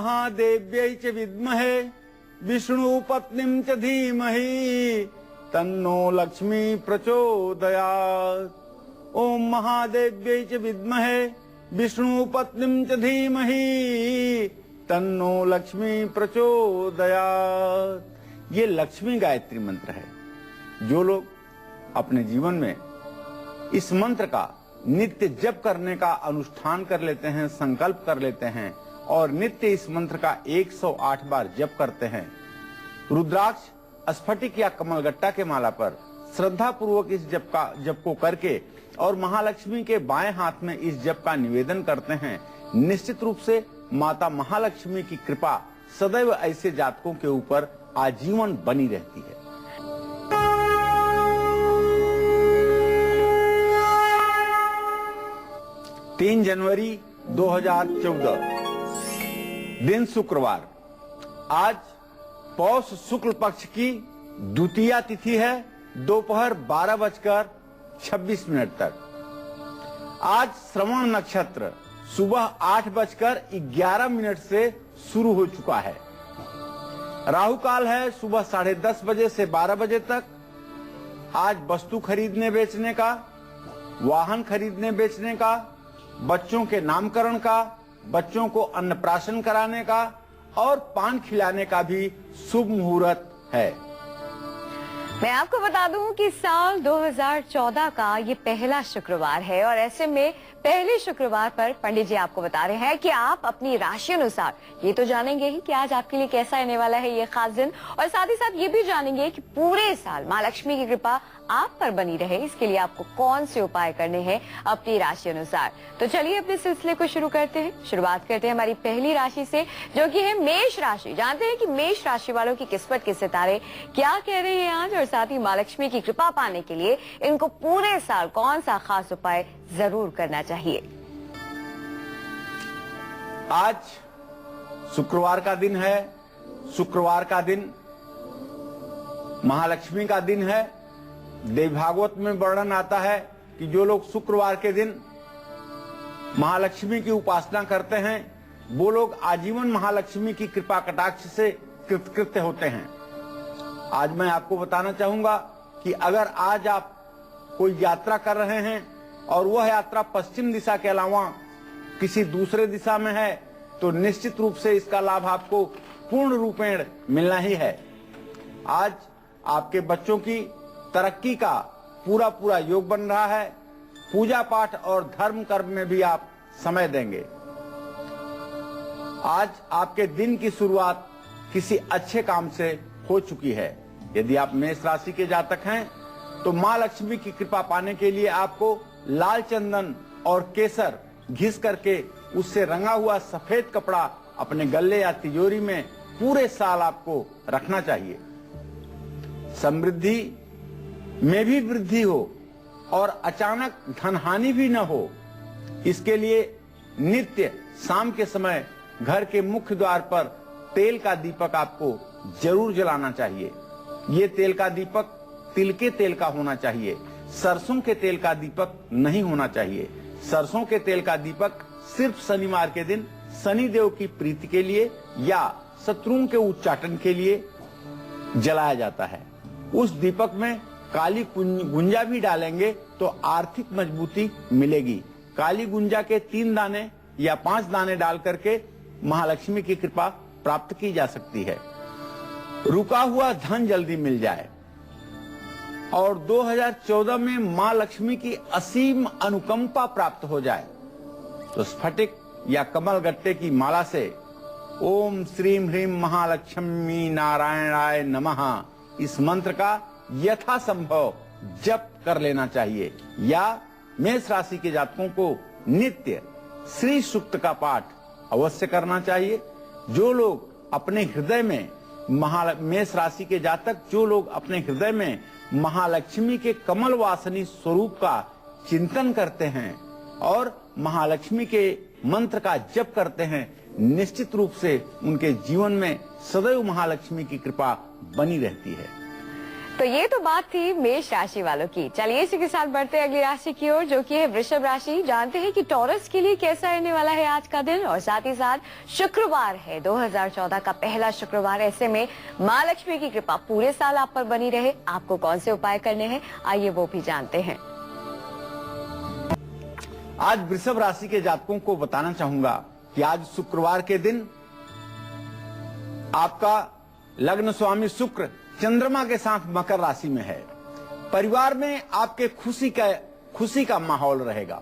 महादेव्यै च विद्महे विष्णुपत्नीं च धीमहि तन्नो लक्ष्मी प्रचोदयात्। ओम महादेव्यै च विद्महे विष्णुपत्नीं च धीमहि तन्नो लक्ष्मी प्रचोदयात्। ये लक्ष्मी गायत्री मंत्र है। जो लोग अपने जीवन में इस मंत्र का नित्य जप करने का अनुष्ठान कर लेते हैं, संकल्प कर लेते हैं और नित्य इस मंत्र का 108 बार जप करते हैं, रुद्राक्ष, स्फटिक या कमलगट्टा के माला पर श्रद्धा पूर्वक इस जप को करके और महालक्ष्मी के बाएं हाथ में इस जप का निवेदन करते हैं, निश्चित रूप से माता महालक्ष्मी की कृपा सदैव ऐसे जातकों के ऊपर आजीवन बनी रहती है। 3 जनवरी 2014 दिन शुक्रवार। आज पौष शुक्ल पक्ष की द्वितीया तिथि है, दोपहर 12:26 तक। आज श्रवण नक्षत्र सुबह 8:11 से शुरू हो चुका है। राहु काल है सुबह 10:30 बजे से 12 बजे तक। आज वस्तु खरीदने बेचने का, वाहन खरीदने बेचने का, बच्चों के नामकरण का, बच्चों को अन्नप्राशन कराने का और पान खिलाने का भी शुभ मुहूर्त है। मैं आपको बता दूं कि साल 2014 का ये पहला शुक्रवार है और ऐसे में पहले शुक्रवार पर पंडित जी आपको बता रहे हैं कि आप अपनी राशि अनुसार ये तो जानेंगे ही कि आज आपके लिए कैसा रहने वाला है ये खास दिन, और साथ ही साथ ये भी जानेंगे कि पूरे साल मां लक्ष्मी की कृपा आप पर बनी रहे, इसके लिए आपको कौन से उपाय करने हैं अपनी राशि अनुसार। तो चलिए अपने सिलसिले को शुरू करते हैं। शुरुआत करते हैं हमारी पहली राशि से, जो कि है मेष राशि। जानते हैं कि मेष राशि वालों की किस्मत के सितारे क्या कह रहे हैं आज, और साथ ही मां लक्ष्मी की कृपा पाने के लिए इनको पूरे साल कौन सा खास उपाय जरूर करना चाहिए। आज शुक्रवार का दिन है। शुक्रवार का दिन महालक्ष्मी का दिन है। देवी भागवत में वर्णन आता है कि जो लोग शुक्रवार के दिन महालक्ष्मी की उपासना करते हैं वो लोग आजीवन महालक्ष्मी की कृपा कटाक्ष से कृतकृत्य होते हैं। आज मैं आपको बताना चाहूंगा कि अगर आज आप कोई यात्रा कर रहे हैं और वह यात्रा पश्चिम दिशा के अलावा किसी दूसरे दिशा में है तो निश्चित रूप से इसका लाभ आपको पूर्ण रूपेण मिलना ही है। आज आपके बच्चों की तरक्की का पूरा योग बन रहा है। पूजा पाठ और धर्म कर्म में भी आप समय देंगे। आज आपके दिन की शुरुआत किसी अच्छे काम से हो चुकी है। यदि आप मेष राशि के जातक हैं तो मां लक्ष्मी की कृपा पाने के लिए आपको लाल चंदन और केसर घिस करके उससे रंगा हुआ सफेद कपड़ा अपने गले या तिजोरी में पूरे साल आपको रखना चाहिए। समृद्धि में भी वृद्धि हो और अचानक धनहानि भी न हो, इसके लिए नित्य शाम के समय घर के मुख्य द्वार पर तेल का दीपक आपको जरूर जलाना चाहिए। ये तेल का दीपक तिल के तेल का होना चाहिए, सरसों के तेल का दीपक नहीं होना चाहिए। सरसों के तेल का दीपक सिर्फ शनिवार के दिन शनिदेव की प्रीति के लिए या शत्रुओं के उच्चाटन के लिए जलाया जाता है। उस दीपक में काली गुंजा भी डालेंगे तो आर्थिक मजबूती मिलेगी। काली गुंजा के 3 दाने या 5 दाने डाल करके महालक्ष्मी की कृपा प्राप्त की जा सकती है। रुका हुआ धन जल्दी मिल जाए और 2014 में मां लक्ष्मी की असीम अनुकंपा प्राप्त हो जाए तो स्फटिक या कमल गट्टे की माला से ओम श्रीम ह्रीम महालक्ष्मी नारायणाय नमः इस मंत्र का यथासंभव जप कर लेना चाहिए। या मेष राशि के जातकों को नित्य श्री सूक्त का पाठ अवश्य करना चाहिए। जो लोग अपने हृदय में मेष राशि के जातक जो लोग अपने हृदय में महालक्ष्मी के कमल वासनी स्वरूप का चिंतन करते हैं और महालक्ष्मी के मंत्र का जप करते हैं, निश्चित रूप से उनके जीवन में सदैव महालक्ष्मी की कृपा बनी रहती है। तो ये तो बात थी मेष राशि वालों की। चलिए इसी के साथ बढ़ते हैं अगली राशि की ओर, जो कि है वृषभ राशि। जानते हैं कि टॉरस के लिए कैसा रहने वाला है आज का दिन, और साथ ही साथ शुक्रवार है, 2014 का पहला शुक्रवार। ऐसे में माँ लक्ष्मी की कृपा पूरे साल आप पर बनी रहे। आपको कौन से उपाय करने हैं, आइए वो भी जानते हैं। आज वृषभ राशि के जातकों को बताना चाहूंगा कि आज शुक्रवार के दिन आपका लग्न स्वामी शुक्र चंद्रमा के साथ मकर राशि में है। परिवार में आपके खुशी का माहौल रहेगा।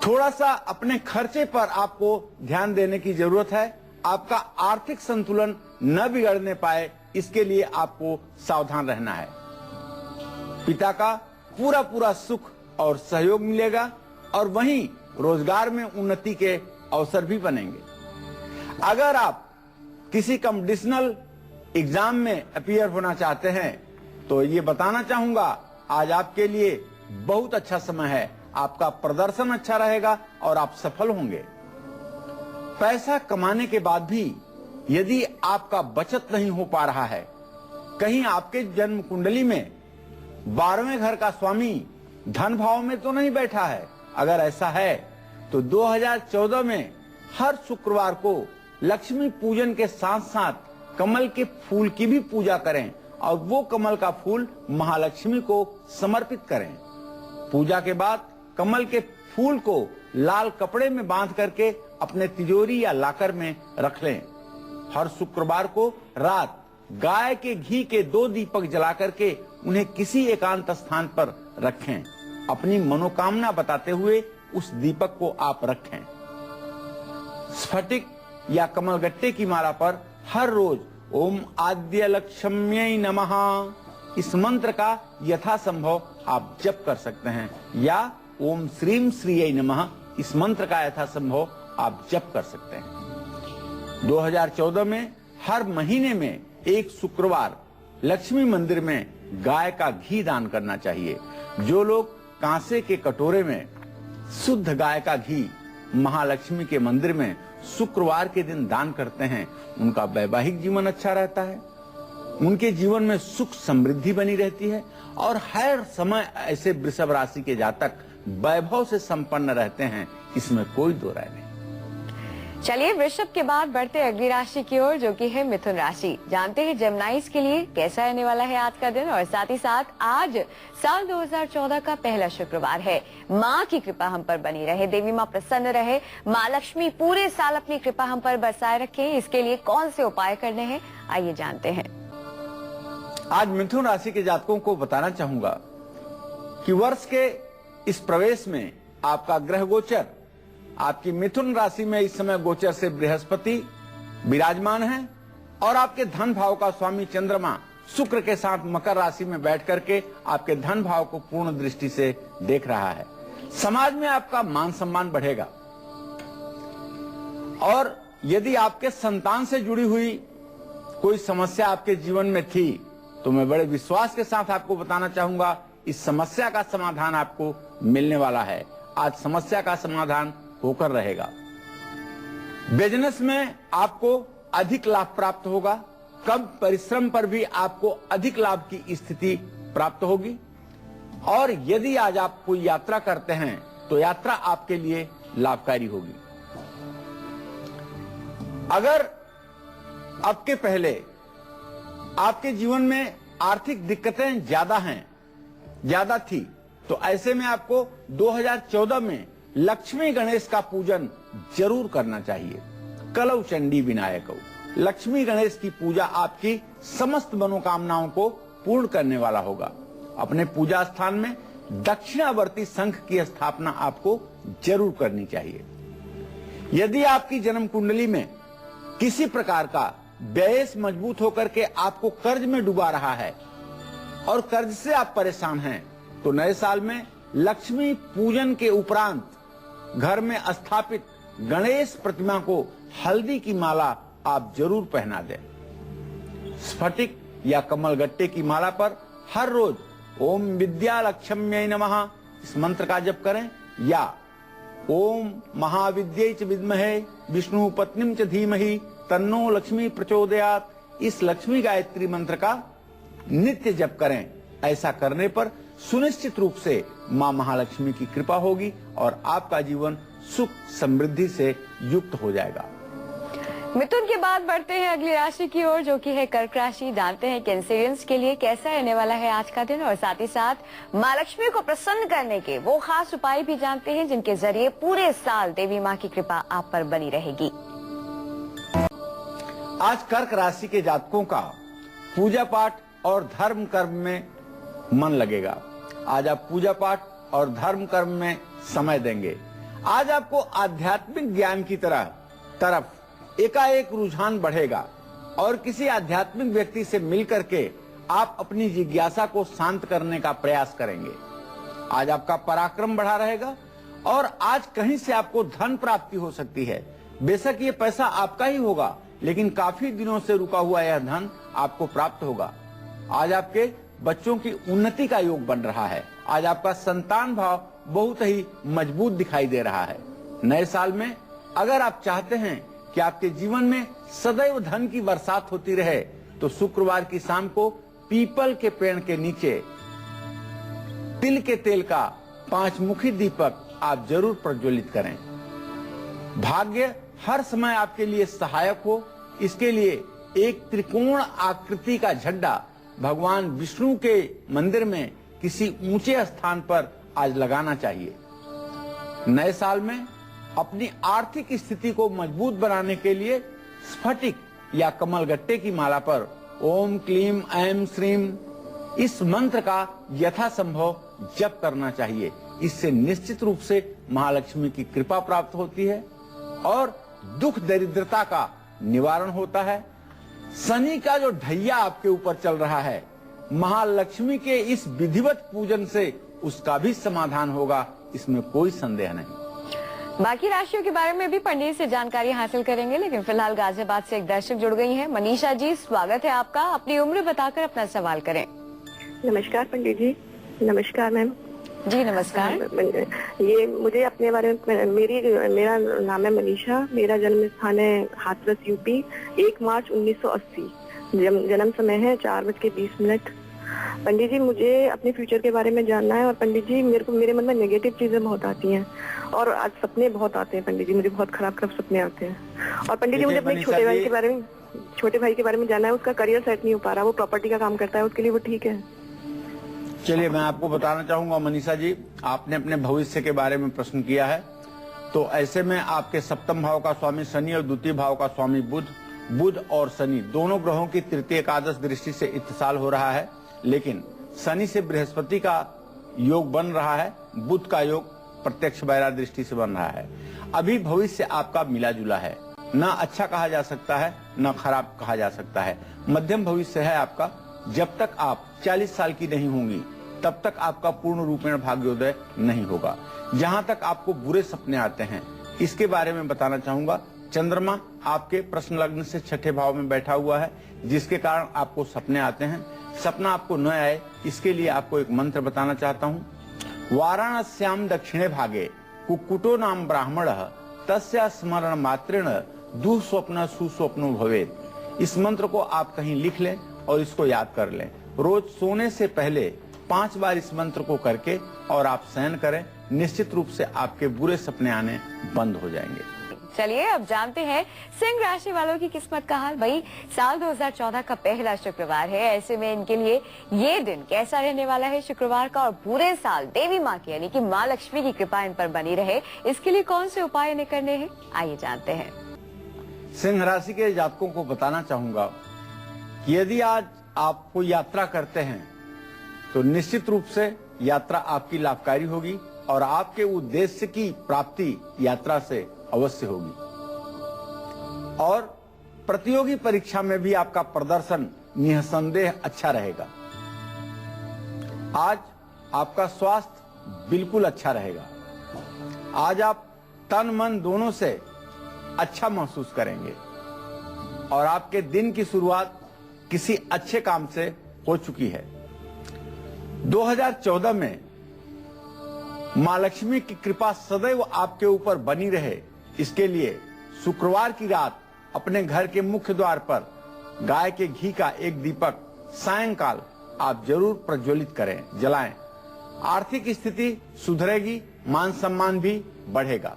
थोड़ा सा अपने खर्चे पर आपको ध्यान देने की जरूरत है। आपका आर्थिक संतुलन न बिगड़ने पाए, इसके लिए आपको सावधान रहना है। पिता का पूरा सुख और सहयोग मिलेगा, और वहीं रोजगार में उन्नति के अवसर भी बनेंगे। अगर आप किसी कंपटीशनल एग्जाम में अपीयर होना चाहते हैं तो ये बताना चाहूंगा, आज आपके लिए बहुत अच्छा समय है। आपका प्रदर्शन अच्छा रहेगा और आप सफल होंगे। पैसा कमाने के बाद भी यदि आपका बचत नहीं हो पा रहा है, कहीं आपके जन्म कुंडली में 12वें घर का स्वामी धन भाव में तो नहीं बैठा है। अगर ऐसा है तो 2014 में हर शुक्रवार को लक्ष्मी पूजन के साथ साथ कमल के फूल की भी पूजा करें, और वो कमल का फूल महालक्ष्मी को समर्पित करें। पूजा के बाद कमल के फूल को लाल कपड़े में बांध करके अपने तिजोरी या लाकर में रख लें। हर शुक्रवार को रात गाय के घी के 2 दीपक जला करके उन्हें किसी एकांत स्थान पर रखें। अपनी मनोकामना बताते हुए उस दीपक को आप रखें। स्फटिक या कमलगट्टे की माला पर हर रोज ओम आद्य लक्ष्म्यै नमः इस मंत्र का यथासंभव आप जप कर सकते हैं, या ओम श्रीम श्रीयै नमः इस मंत्र का यथासंभव आप जप कर सकते हैं। 2014 में हर महीने में एक शुक्रवार लक्ष्मी मंदिर में गाय का घी दान करना चाहिए। जो लोग कांसे के कटोरे में शुद्ध गाय का घी महालक्ष्मी के मंदिर में शुक्रवार के दिन दान करते हैं, उनका वैवाहिक जीवन अच्छा रहता है, उनके जीवन में सुख समृद्धि बनी रहती है, और हर समय ऐसे वृषभ राशि के जातक वैभव से संपन्न रहते हैं। इसमें कोई दो राय नहीं। चलिए वृषभ के बाद बढ़ते अगली राशि की ओर, जो कि है मिथुन राशि। जानते हैं जेमिनाइज के लिए कैसा रहने वाला है आज का दिन, और साथ ही साथ आज साल 2014 का पहला शुक्रवार है। माँ की कृपा हम पर बनी रहे, देवी माँ प्रसन्न रहे, माँ लक्ष्मी पूरे साल अपनी कृपा हम पर बरसाए रखे। इसके लिए कौन से उपाय करने हैं, आइए जानते हैं। आज मिथुन राशि के जातकों को बताना चाहूंगा कि वर्ष के इस प्रवेश में आपका ग्रह गोचर आपकी मिथुन राशि में इस समय गोचर से बृहस्पति विराजमान है, और आपके धन भाव का स्वामी चंद्रमा शुक्र के साथ मकर राशि में बैठ करके आपके धन भाव को पूर्ण दृष्टि से देख रहा है। समाज में आपका मान सम्मान बढ़ेगा, और यदि आपके संतान से जुड़ी हुई कोई समस्या आपके जीवन में थी तो मैं बड़े विश्वास के साथ आपको बताना चाहूंगा, इस समस्या का समाधान आपको मिलने वाला है। आज समस्या का समाधान होकर रहेगा। बिजनेस में आपको अधिक लाभ प्राप्त होगा। कम परिश्रम पर भी आपको अधिक लाभ की स्थिति प्राप्त होगी। और यदि आज आप कोई यात्रा करते हैं तो यात्रा आपके लिए लाभकारी होगी। अगर अब के पहले आपके जीवन में आर्थिक दिक्कतें ज्यादा थी, तो ऐसे में आपको 2014 में लक्ष्मी गणेश का पूजन जरूर करना चाहिए। कलौ चंडी विनायकौ, लक्ष्मी गणेश की पूजा आपकी समस्त मनोकामनाओं को पूर्ण करने वाला होगा। अपने पूजा स्थान में दक्षिणावर्ती शंख की स्थापना आपको जरूर करनी चाहिए। यदि आपकी जन्म कुंडली में किसी प्रकार का व्यय मजबूत होकर के आपको कर्ज में डुबा रहा है और कर्ज से आप परेशान हैं, तो नए साल में लक्ष्मी पूजन के उपरांत घर में स्थापित गणेश प्रतिमा को हल्दी की माला आप जरूर पहना दें। स्फटिक या कमलगट्टे की माला पर हर रोज ओम विद्या लक्ष्म्यै नमः इस मंत्र का जप करें, या ओम महाविद्यै च विद्महे विष्णु पत्नीम च धीमहि तन्नो लक्ष्मी प्रचोदयात् इस लक्ष्मी गायत्री मंत्र का नित्य जप करें। ऐसा करने पर सुनिश्चित रूप से मां महालक्ष्मी की कृपा होगी और आपका जीवन सुख समृद्धि से युक्त हो जाएगा। मिथुन के बाद बढ़ते हैं अगली राशि की ओर, जो कि है कर्क राशि। जानते हैं कैंसेरियंस के लिए कैसा रहने वाला है आज का दिन, और साथ ही साथ मां लक्ष्मी को प्रसन्न करने के वो खास उपाय भी जानते हैं जिनके जरिए पूरे साल देवी मां की कृपा आप पर बनी रहेगी। आज कर्क राशि के जातकों का पूजा पाठ और धर्म कर्म में मन लगेगा। आज आप पूजा पाठ और धर्म कर्म में समय देंगे। आज आपको आध्यात्मिक ज्ञान की तरफ एकाएक रुझान बढ़ेगा और किसी आध्यात्मिक व्यक्ति से मिलकर के आप अपनी जिज्ञासा को शांत करने का प्रयास करेंगे। आज आपका पराक्रम बढ़ा रहेगा और आज कहीं से आपको धन प्राप्ति हो सकती है। बेशक ये पैसा आपका ही होगा, लेकिन काफी दिनों से रुका हुआ यह धन आपको प्राप्त होगा। आज आपके बच्चों की उन्नति का योग बन रहा है। आज आपका संतान भाव बहुत ही मजबूत दिखाई दे रहा है। नए साल में अगर आप चाहते हैं कि आपके जीवन में सदैव धन की बरसात होती रहे, तो शुक्रवार की शाम को पीपल के पेड़ के नीचे तिल के तेल का 5 मुखी दीपक आप जरूर प्रज्वलित करें। भाग्य हर समय आपके लिए सहायक हो, इसके लिए एक त्रिकोण आकृति का झंडा भगवान विष्णु के मंदिर में किसी ऊंचे स्थान पर आज लगाना चाहिए। नए साल में अपनी आर्थिक स्थिति को मजबूत बनाने के लिए स्फटिक या कमलगट्टे की माला पर ओम क्लीम ऐम श्रीम इस मंत्र का यथासंभव जप करना चाहिए। इससे निश्चित रूप से महालक्ष्मी की कृपा प्राप्त होती है और दुख दरिद्रता का निवारण होता है। शनि का जो ढैया आपके ऊपर चल रहा है, महालक्ष्मी के इस विधिवत पूजन से उसका भी समाधान होगा, इसमें कोई संदेह नहीं। बाकी राशियों के बारे में भी पंडित से जानकारी हासिल करेंगे, लेकिन फिलहाल गाजियाबाद से एक दर्शक जुड़ गई हैं। मनीषा जी, स्वागत है आपका। अपनी उम्र बताकर अपना सवाल करें। नमस्कार पंडित जी। नमस्कार मैम जी। नमस्कार। ये मुझे अपने बारे में मेरा नाम है मनीषा। मेरा जन्म स्थान है हाथरस यूपी। 1 मार्च 1980 जन्म समय है 4:20। पंडित जी, मुझे अपने फ्यूचर के बारे में जानना है। और पंडित जी, मेरे मन में नेगेटिव चीजें बहुत आती हैं और आज सपने बहुत आते हैं। पंडित जी, मुझे बहुत खराब सपने आते हैं। और पंडित जी, मुझे अपने छोटे भाई के बारे में जानना है। उसका करियर सेट नहीं हो पा रहा, वो प्रॉपर्टी का काम करता है, उसके लिए वो ठीक है? चलिए, मैं आपको बताना चाहूंगा मनीषा जी, आपने अपने भविष्य के बारे में प्रश्न किया है, तो ऐसे में आपके सप्तम भाव का स्वामी शनि और द्वितीय भाव का स्वामी बुध और शनि दोनों ग्रहों की तृतीय एकादश दृष्टि से इत्तिसाल हो रहा है। लेकिन शनि से बृहस्पति का योग बन रहा है, बुध का योग प्रत्यक्ष बैरा दृष्टि से बन रहा है। अभी भविष्य आपका मिला जुला है, ना अच्छा कहा जा सकता है ना खराब कहा जा सकता है, मध्यम भविष्य है आपका। जब तक आप 40 साल की नहीं होंगी तब तक आपका पूर्ण रूपेण भाग्योदय नहीं होगा। जहां तक आपको बुरे सपने आते हैं, इसके बारे में बताना चाहूंगा। चंद्रमा आपके प्रश्न लग्न से 6ठे भाव में बैठा हुआ है, जिसके कारण आपको सपने आते हैं। सपना आपको न आए, इसके लिए आपको एक मंत्र बताना चाहता हूँ। वाराणस्याम दक्षिणे भागे कुक्कुटो नाम ब्राह्मण तस्या स्मरण मात्रेण दुःस्वप्न सुस्वप्नो भवेत्। इस मंत्र को आप कहीं लिख लें और इसको याद कर लें। रोज सोने से पहले 5 बार इस मंत्र को करके और आप शयन करें, निश्चित रूप से आपके बुरे सपने आने बंद हो जाएंगे। चलिए अब जानते हैं सिंह राशि वालों की किस्मत का हाल। भाई, साल 2014 का पहला शुक्रवार है, ऐसे में इनके लिए ये दिन कैसा रहने वाला है शुक्रवार का, और पूरे साल देवी माँ की यानी कि माँ लक्ष्मी की कृपा इन पर बनी रहे, इसके लिए कौन से उपाय इन्हें करने हैं, आइए जानते हैं। सिंह राशि के जातकों को बताना चाहूंगा कि यदि आज आप कोई यात्रा करते हैं तो निश्चित रूप से यात्रा आपकी लाभकारी होगी और आपके उद्देश्य की प्राप्ति यात्रा से अवश्य होगी। और प्रतियोगी परीक्षा में भी आपका प्रदर्शन निसंदेह अच्छा रहेगा। आज आपका स्वास्थ्य बिल्कुल अच्छा रहेगा। आज आप तन मन दोनों से अच्छा महसूस करेंगे और आपके दिन की शुरुआत किसी अच्छे काम से हो चुकी है। 2014 में मां लक्ष्मी की कृपा सदैव आपके ऊपर बनी रहे, इसके लिए शुक्रवार की रात अपने घर के मुख्य द्वार पर गाय के घी का एक दीपक सायंकाल आप जरूर प्रज्वलित करें, जलाएं। आर्थिक स्थिति सुधरेगी, मान सम्मान भी बढ़ेगा।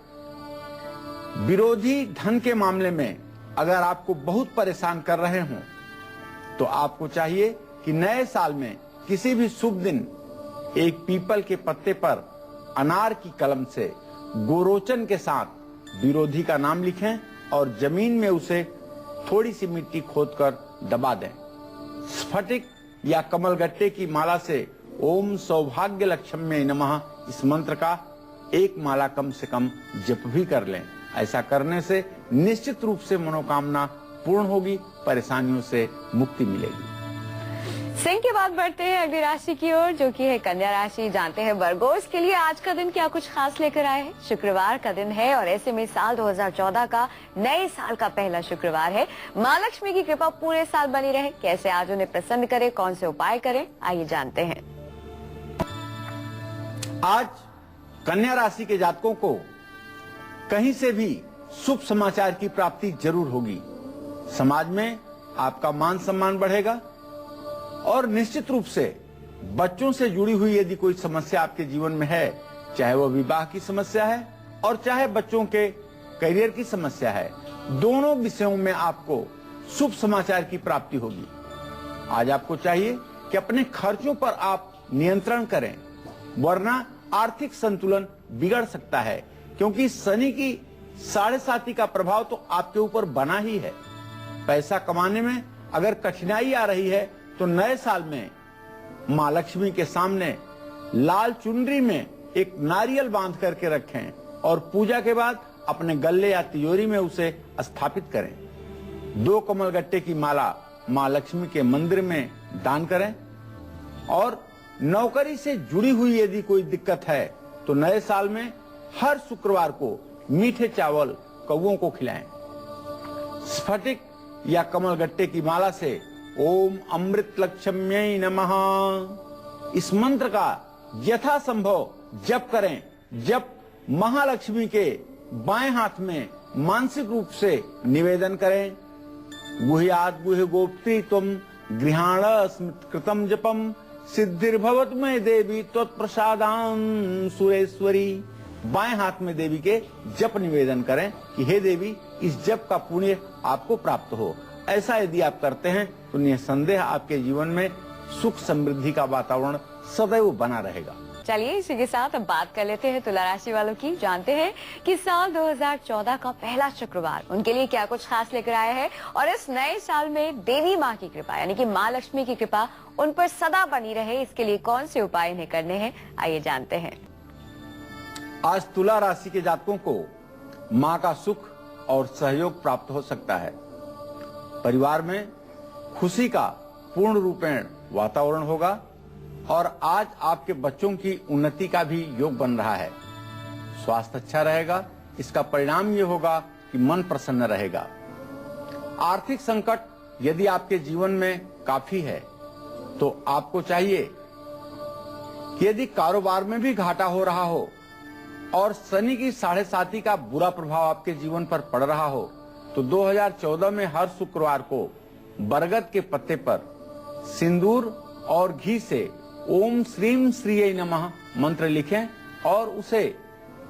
विरोधी धन के मामले में अगर आपको बहुत परेशान कर रहे हों तो आपको चाहिए कि नए साल में किसी भी शुभ दिन एक पीपल के पत्ते पर अनार की कलम से गोरोचन के साथ विरोधी का नाम लिखें और जमीन में उसे थोड़ी सी मिट्टी खोदकर दबा दें। स्फटिक या कमलगट्टे की माला से ओम सौभाग्य लक्ष्म्यै नमः इस मंत्र का एक माला कम से कम जप भी कर लें। ऐसा करने से निश्चित रूप से मनोकामना पूर्ण होगी, परेशानियों से मुक्ति मिलेगी। सिंह के बाद बढ़ते हैं अगली राशि की ओर, जो कि है कन्या राशि। जानते हैं वर्गोस के लिए आज का दिन क्या कुछ खास लेकर आए हैं। शुक्रवार का दिन है और ऐसे में साल 2014 का नए साल का पहला शुक्रवार है। माँ लक्ष्मी की कृपा पूरे साल बनी रहे। कैसे आज उन्हें प्रसन्न करें, कौन से उपाय करें, आइए जानते हैं। आज कन्या राशि के जातकों को कहीं से भी शुभ समाचार की प्राप्ति जरूर होगी। समाज में आपका मान सम्मान बढ़ेगा और निश्चित रूप से बच्चों से जुड़ी हुई यदि कोई समस्या आपके जीवन में है, चाहे वो विवाह की समस्या है और चाहे बच्चों के करियर की समस्या है, दोनों विषयों में आपको शुभ समाचार की प्राप्ति होगी। आज आपको चाहिए कि अपने खर्चों पर आप नियंत्रण करें, वरना आर्थिक संतुलन बिगड़ सकता है, क्योंकि शनि की 7.5 का प्रभाव तो आपके ऊपर बना ही है। पैसा कमाने में अगर कठिनाई आ रही है तो नए साल में माँ लक्ष्मी के सामने लाल चुनरी में एक नारियल बांध करके रखें और पूजा के बाद अपने गल्ले या तिजोरी में उसे स्थापित करें। 2 कमलगट्टे की माला माँ लक्ष्मी के मंदिर में दान करें और नौकरी से जुड़ी हुई यदि कोई दिक्कत है तो नए साल में हर शुक्रवार को मीठे चावल कौओं को खिलाएं। स्फटिक या कमलगट्टे की माला से ओम अमृत लक्ष्म्यै नमः इस मंत्र का यथासंभव जप करें। जप महालक्ष्मी के बाएं हाथ में मानसिक रूप से निवेदन करें। गुह्यात् गुह्य गोप्त्री त्वं गृहाण स्मृत कृतम जपम सिद्धिर्भवत में देवी त्वत्प्रसादां सुरेश्वरी। बाएं हाथ में देवी के जप निवेदन करें कि हे देवी, इस जप का पुण्य आपको प्राप्त हो। ऐसा यदि आप करते हैं तो निसंदेह आपके जीवन में सुख समृद्धि का वातावरण सदैव बना रहेगा। चलिए इसी के साथ अब बात कर लेते हैं तुला राशि वालों की। जानते हैं कि साल 2014 का पहला शुक्रवार उनके लिए क्या कुछ खास लेकर आया है और इस नए साल में देवी माँ की कृपा यानी कि माँ लक्ष्मी की कृपा उन पर सदा बनी रहे, इसके लिए कौन से उपाय इन्हें करने हैं, आइए जानते हैं। आज तुला राशि के जातकों को माँ का सुख और सहयोग प्राप्त हो सकता है। परिवार में खुशी का पूर्ण रूपेण वातावरण होगा और आज आपके बच्चों की उन्नति का भी योग बन रहा है। स्वास्थ्य अच्छा रहेगा, इसका परिणाम ये होगा कि मन प्रसन्न रहेगा। आर्थिक संकट यदि आपके जीवन में काफी है तो आपको चाहिए कि यदि कारोबार में भी घाटा हो रहा हो और शनि की 7.5 का बुरा प्रभाव आपके जीवन पर पड़ रहा हो तो 2014 में हर शुक्रवार को बरगद के पत्ते पर सिंदूर और घी से ओम श्रीम श्रीयै नमः मंत्र लिखें और उसे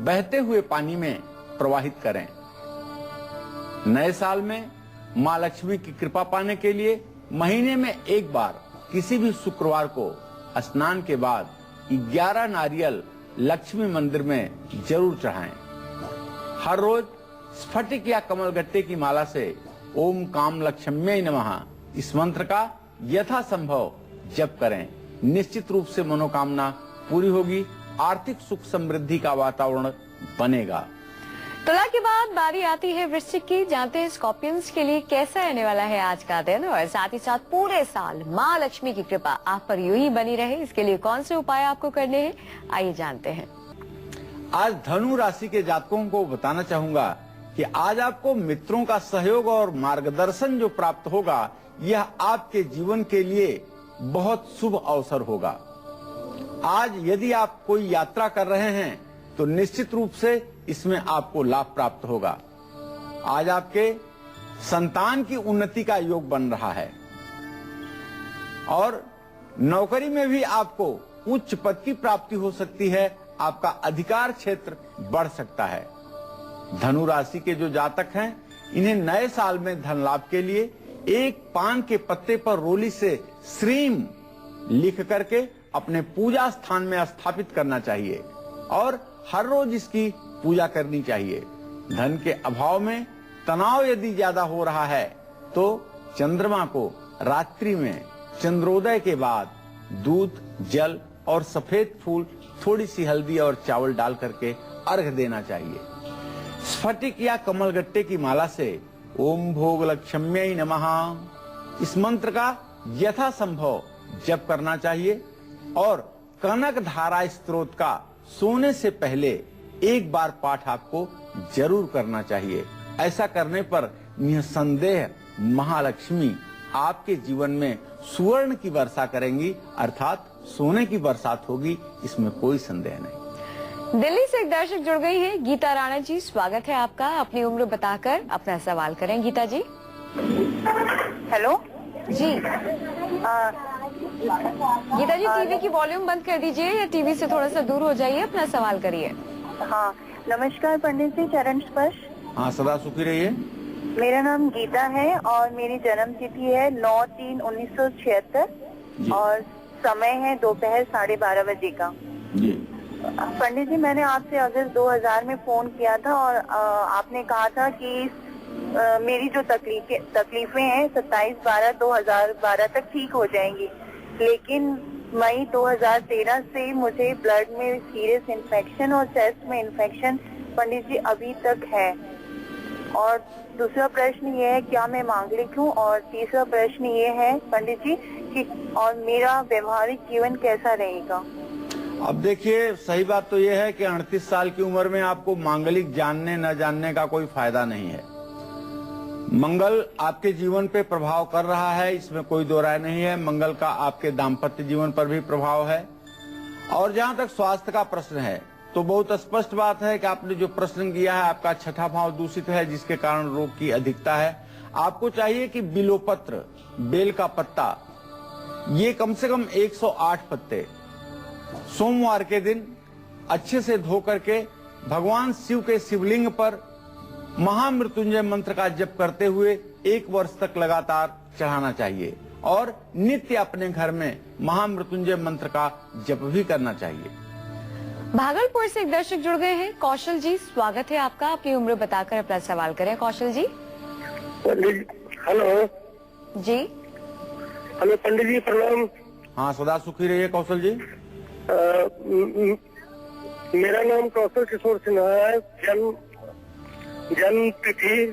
बहते हुए पानी में प्रवाहित करें। नए साल में माँ लक्ष्मी की कृपा पाने के लिए महीने में एक बार किसी भी शुक्रवार को स्नान के बाद 11 नारियल लक्ष्मी मंदिर में जरूर चढ़ाएं। हर रोज स्फटिक या कमलगट्टे की माला से ओम काम लक्ष्म्यै नमः इस मंत्र का यथासंभव जप करें। निश्चित रूप से मनोकामना पूरी होगी, आर्थिक सुख समृद्धि का वातावरण बनेगा। तुला के बाद बारी आती है वृश्चिक की। जानते हैं स्कॉर्पियंस के लिए कैसा रहने वाला है आज का दिन और साथ ही साथ पूरे साल माँ लक्ष्मी की कृपा आप पर यूं ही बनी रहे, इसके लिए कौन से उपाय आपको करने हैं, आइए जानते हैं। आज धनु राशि के जातकों को बताना चाहूंगा कि आज आपको मित्रों का सहयोग और मार्गदर्शन जो प्राप्त होगा, यह आपके जीवन के लिए बहुत शुभ अवसर होगा। आज यदि आप कोई यात्रा कर रहे हैं तो निश्चित रूप से इसमें आपको लाभ प्राप्त होगा। आज आपके संतान की उन्नति का योग बन रहा है और नौकरी में भी आपको उच्च पद की प्राप्ति हो सकती है। आपका अधिकार क्षेत्र बढ़ सकता है। धनु राशि के जो जातक हैं, इन्हें नए साल में धन लाभ के लिए एक पान के पत्ते पर रोली से श्रीम लिख करके अपने पूजा स्थान में स्थापित करना चाहिए और हर रोज इसकी पूजा करनी चाहिए। धन के अभाव में तनाव यदि ज्यादा हो रहा है तो चंद्रमा को रात्रि में चंद्रोदय के बाद दूध, जल और सफेद फूल, थोड़ी सी हल्दी और चावल डाल करके अर्घ देना चाहिए। स्फटिक या कमलगट्टे की माला से ओम भोग लक्ष्म्यै नमः इस मंत्र का यथासंभव जप करना चाहिए और कनक धारा स्तोत्र का सोने से पहले एक बार पाठ आपको जरूर करना चाहिए। ऐसा करने पर निसंदेह महालक्ष्मी आपके जीवन में सुवर्ण की वर्षा करेंगी, अर्थात सोने की बरसात होगी, इसमें कोई संदेह नहीं। दिल्ली से एक दर्शक जुड़ गई है, गीता राणा जी, स्वागत है आपका। अपनी उम्र बताकर अपना सवाल करें गीता जी। हेलो जी गीता जी, टीवी की वॉल्यूम बंद कर दीजिए या टीवी से थोड़ा सा दूर हो जाइए, अपना सवाल करिए। हाँ, नमस्कार पंडित जी, चरण स्पर्श। हाँ, सदा सुखी रहिए। मेरा नाम गीता है और मेरी जन्म तिथि है 9/3/1976 और समय है दोपहर 12:30 बजे का। जी पंडित जी, मैंने आपसे अगस्त 2000 में फोन किया था और आपने कहा था कि मेरी जो तकलीफें हैं 27/12/2012 तक ठीक हो जाएंगी, लेकिन मई 2013 से मुझे ब्लड में सीरियस इन्फेक्शन और चेस्ट में इन्फेक्शन पंडित जी अभी तक है। और दूसरा प्रश्न ये है, क्या मैं मांगलिक हूँ? और तीसरा प्रश्न ये है पंडित जी कि और मेरा व्यवहारिक जीवन कैसा रहेगा? अब देखिए, सही बात तो यह है कि 38 साल की उम्र में आपको मांगलिक जानने न जानने का कोई फायदा नहीं है। मंगल आपके जीवन पे प्रभाव कर रहा है, इसमें कोई दो राय नहीं है। मंगल का आपके दाम्पत्य जीवन पर भी प्रभाव है। और जहां तक स्वास्थ्य का प्रश्न है तो बहुत स्पष्ट बात है कि आपने जो प्रश्न किया है, आपका छठा भाव दूषित है, जिसके कारण रोग की अधिकता है। आपको चाहिए कि बिलोपत्र, बेल का पत्ता, ये कम से कम 108 पत्ते सोमवार के दिन अच्छे से धो करके भगवान शिव के शिवलिंग पर महामृत्युंजय मंत्र का जप करते हुए 1 वर्ष तक लगातार चढ़ाना चाहिए और नित्य अपने घर में महामृत्युंजय मंत्र का जप भी करना चाहिए। भागलपुर से एक दर्शक जुड़ गए हैं, कौशल जी, स्वागत है आपका। अपनी उम्र बताकर अपना सवाल करें कौशल जी। हेलो जी हेलो पंडित जी, प्रणाम। हाँ, सदा सुखी रहिए कौशल जी। मेरा नाम कौशल किशोर सिन्हा है। जन्म तिथि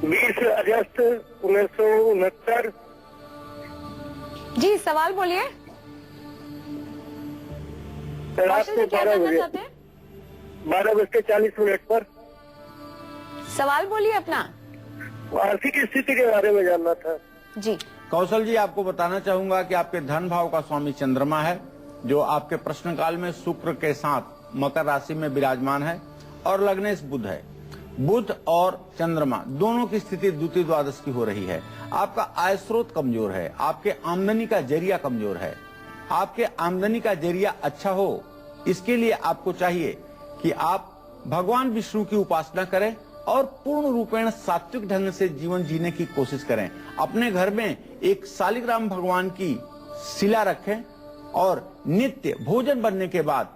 20 अगस्त 1969। जी, सवाल बोलिए। रात कौशल को जी, क्या जानना चाहते हैं? 12:40 पर। सवाल बोलिए अपना। आर्थिक स्थिति के बारे में जानना था। जी कौशल जी, आपको बताना चाहूंगा कि आपके धन भाव का स्वामी चंद्रमा है, जो आपके प्रश्न काल में शुक्र के साथ मकर राशि में विराजमान है और लग्नेश बुध है। बुध और चंद्रमा दोनों की स्थिति द्वितीय द्वादश की हो रही है। आपका आय स्रोत कमजोर है, आपके आमदनी का जरिया कमजोर है। आपके आमदनी का जरिया अच्छा हो, इसके लिए आपको चाहिए कि आप भगवान विष्णु की उपासना करें और पूर्ण रूपेण सात्विक ढंग से जीवन जीने की कोशिश करें। अपने घर में एक शालिग्राम भगवान की शिला रखें और नित्य भोजन बनने के बाद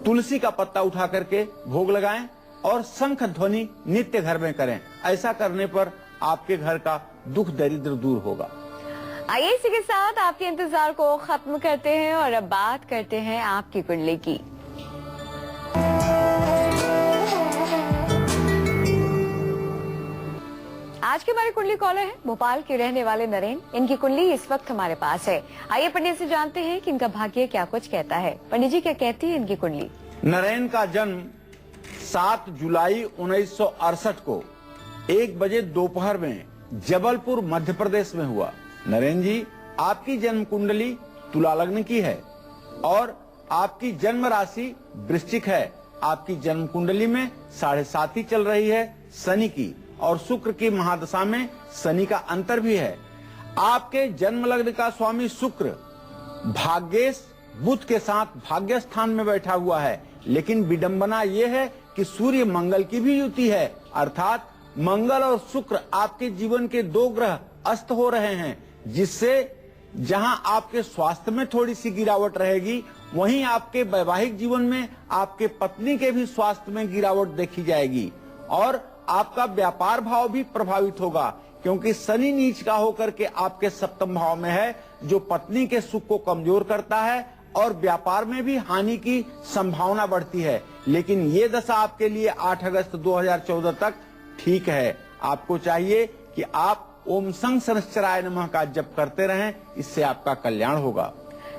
तुलसी का पत्ता उठा करके भोग लगाएं और शंख ध्वनि नित्य घर में करें। ऐसा करने पर आपके घर का दुख दरिद्र दूर होगा। आइए इसी के साथ आपके इंतजार को खत्म करते हैं और अब बात करते हैं आपकी कुंडली की। आज के हमारे कुंडली कॉलर है भोपाल के रहने वाले नरेन। इनकी कुंडली इस वक्त हमारे पास है। आइए पंडित से जानते हैं कि इनका भाग्य क्या कुछ कहता है। पंडित जी, क्या कहती है इनकी कुंडली? नरेन का जन्म 7 जुलाई 1968 को 1 बजे दोपहर में जबलपुर मध्य प्रदेश में हुआ। नरेन जी, आपकी जन्म कुंडली तुला लग्न की है और आपकी जन्म राशि वृश्चिक है। आपकी जन्म कुंडली में 7.5 चल रही है शनि की और शुक्र की महादशा में शनि का अंतर भी है। आपके जन्म लग्न का स्वामी शुक्र भाग्येश बुध के साथ भाग्य स्थान में बैठा हुआ है, लेकिन विडंबना यह है कि सूर्य मंगल की भी युति है, अर्थात मंगल और शुक्र आपके जीवन के दो ग्रह अस्त हो रहे हैं, जिससे जहां आपके स्वास्थ्य में थोड़ी सी गिरावट रहेगी, वहीं आपके वैवाहिक जीवन में आपके पत्नी के भी स्वास्थ्य में गिरावट देखी जाएगी और आपका व्यापार भाव भी प्रभावित होगा, क्योंकि शनि नीच का होकर के आपके सप्तम भाव में है, जो पत्नी के सुख को कमजोर करता है और व्यापार में भी हानि की संभावना बढ़ती है। लेकिन ये दशा आपके लिए 8 अगस्त 2014 तक ठीक है। आपको चाहिए कि आप ओम शं शनैश्चराय नमः का जप करते रहें, इससे आपका कल्याण होगा।